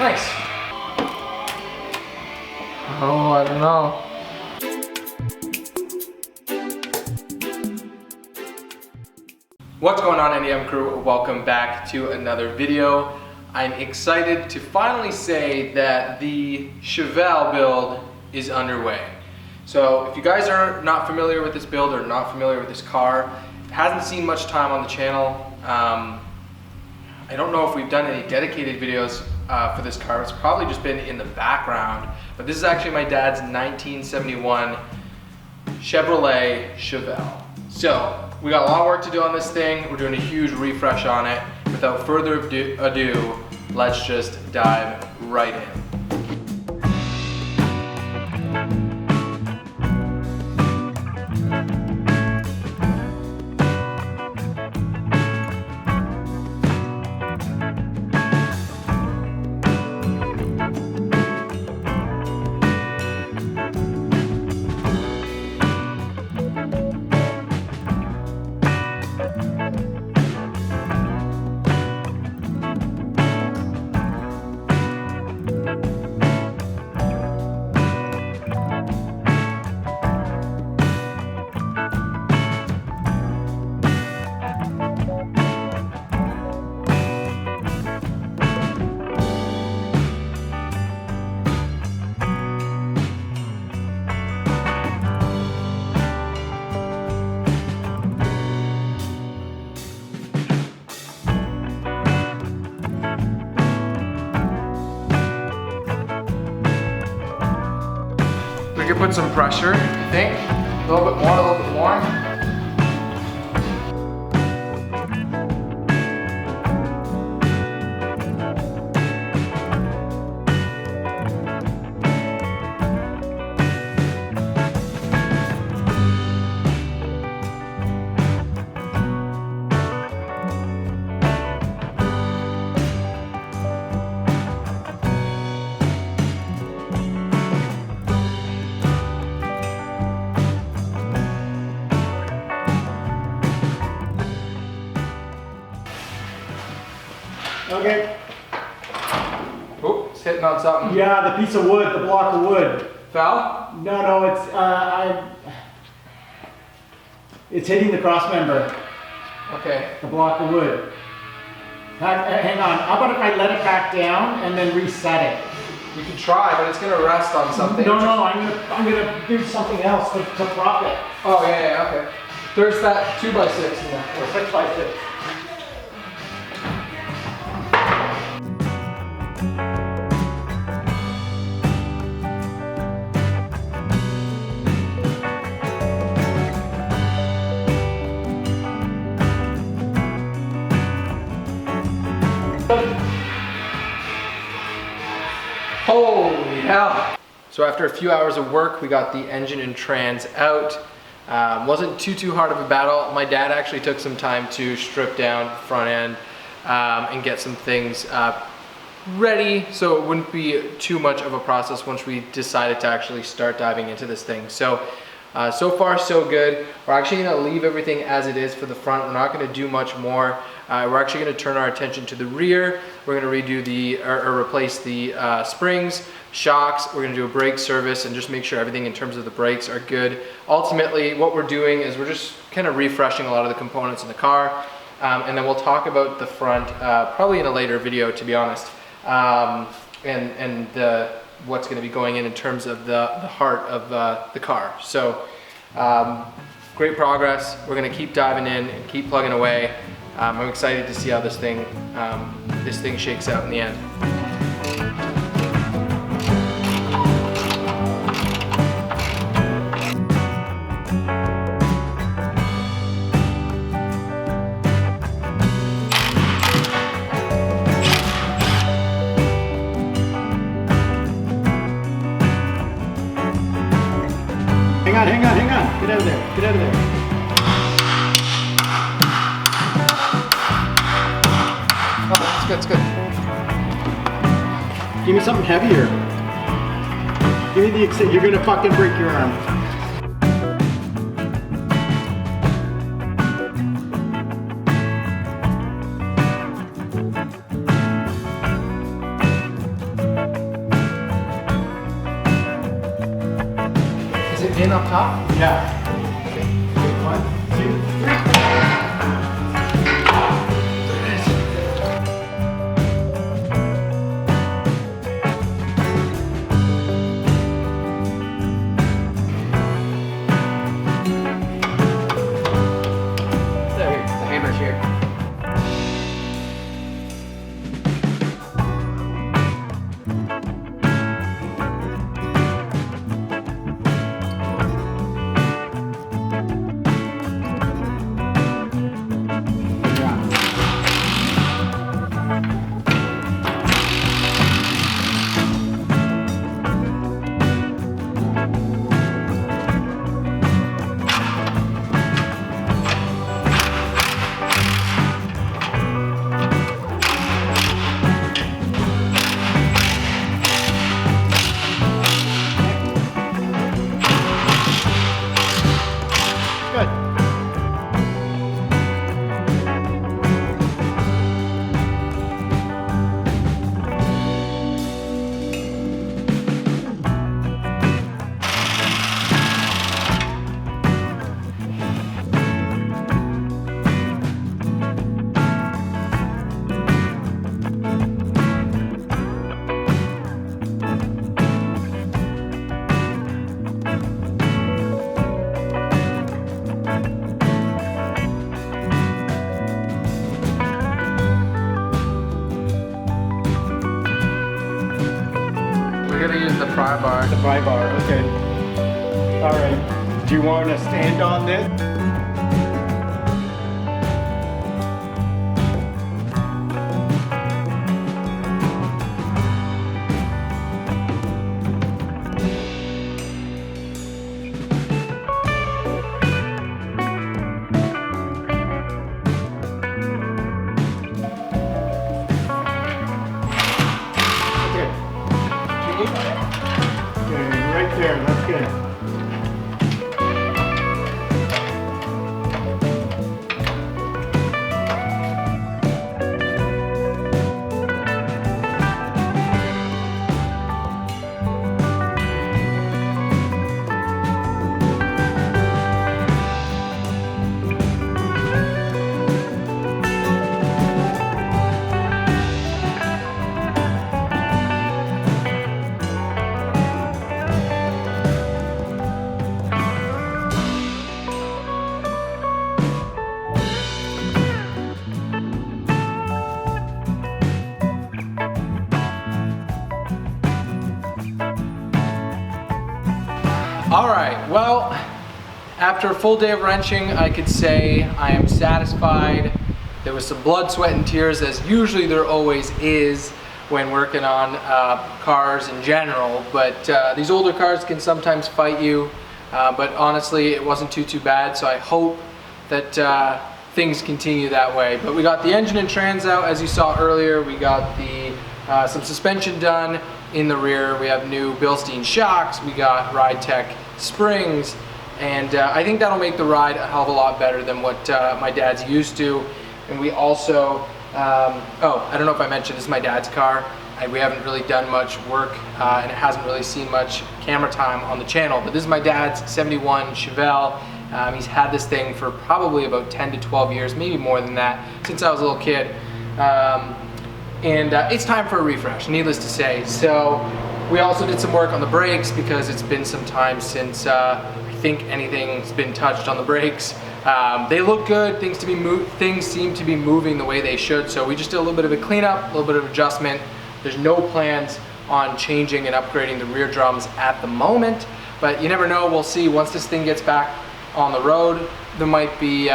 Nice. Oh, I don't know. What's going on, NDM crew? Welcome back to another video. I'm excited to finally say that the Chevelle build is underway. So if you guys are not familiar with this build or not familiar with this car, hasn't seen much time on the channel. I don't know if we've done any dedicated videos for this car. It's probably just been in the background, but this is actually my dad's 1971 Chevrolet Chevelle. So we got a lot of work to do on this thing. We're doing a huge refresh on it. Without further ado, let's just dive right in. We could put some pressure, I think. A little bit more, a little bit more. Okay. Oh, it's hitting on something. Yeah, the piece of wood, the block of wood. Fell? No, it's hitting the cross member. Okay. The block of wood. Hang on. How about if I let it back down and then reset it? You can try, but it's gonna rest on something. No, I'm gonna do something else to prop it. Oh yeah, okay. There's that 2x6 in there. Or 6x6. Holy hell. So after a few hours of work, we got the engine and trans out. Wasn't too hard of a battle. My dad actually took some time to strip down the front end and get some things ready, so it wouldn't be too much of a process once we decided to actually start diving into this thing. So far so good. We're actually gonna leave everything as it is for the front. We're not gonna do much more. We're actually gonna turn our attention to the rear. We're gonna redo or replace the springs, shocks. We're gonna do a brake service and just make sure everything in terms of the brakes are good. Ultimately, what we're doing is we're just kind of refreshing a lot of the components in the car. And then we'll talk about the front probably in a later video, to be honest. What's going to be going in terms of the heart of the car. So great progress. We're going to keep diving in and keep plugging away. I'm excited to see how this thing shakes out in the end. Hang on. Get out of there. Get out of there. Oh, that's good. Give me something heavier. Give me the extent. You're gonna fucking break your arm. Up? Yeah. 1, 2, 3. The hammer's here. Good. We're gonna use the pry bar. The pry bar, okay. All right. Do you want to stand on this? Okay, right there, that's good. All right, well, after a full day of wrenching, I could say I am satisfied. There was some blood, sweat, and tears, as usually there always is when working on cars in general, but these older cars can sometimes fight you, but honestly, it wasn't too bad, so I hope that things continue that way. But we got the engine and trans out, as you saw earlier. We got the some suspension done in the rear. We have new Bilstein shocks. We got Ride Tech springs, and I think that'll make the ride a hell of a lot better than what my dad's used to. And we also, oh, I don't know if I mentioned, this is my dad's car. We haven't really done much work, and it hasn't really seen much camera time on the channel, but this is my dad's 71 Chevelle. He's had this thing for probably about 10 to 12 years, maybe more than that, since I was a little kid. And it's time for a refresh, needless to say. So we also did some work on the brakes because it's been some time since I think anything's been touched on the brakes. They look good, things seem to be moving the way they should, so we just did a little bit of a cleanup, a little bit of adjustment. There's no plans on changing and upgrading the rear drums at the moment, but you never know, we'll see. Once this thing gets back on the road, there might be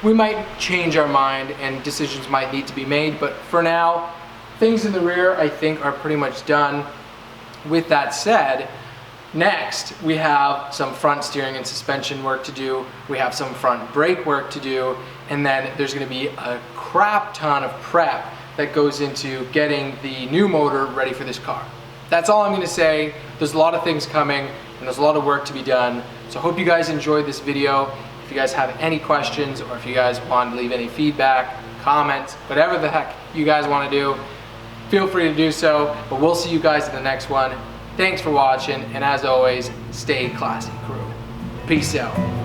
we might change our mind and decisions might need to be made, but for now, things in the rear I think are pretty much done. With that said, next we have some front steering and suspension work to do, we have some front brake work to do, and then there's going to be a crap ton of prep that goes into getting the new motor ready for this car. That's all I'm going to say. There's a lot of things coming and there's a lot of work to be done, so I hope you guys enjoyed this video. If you guys have any questions, or if you guys want to leave any feedback, comments, whatever the heck you guys want to do, feel free to do so. But we'll see you guys in the next one. Thanks for watching, and as always, stay classy, crew. Peace out.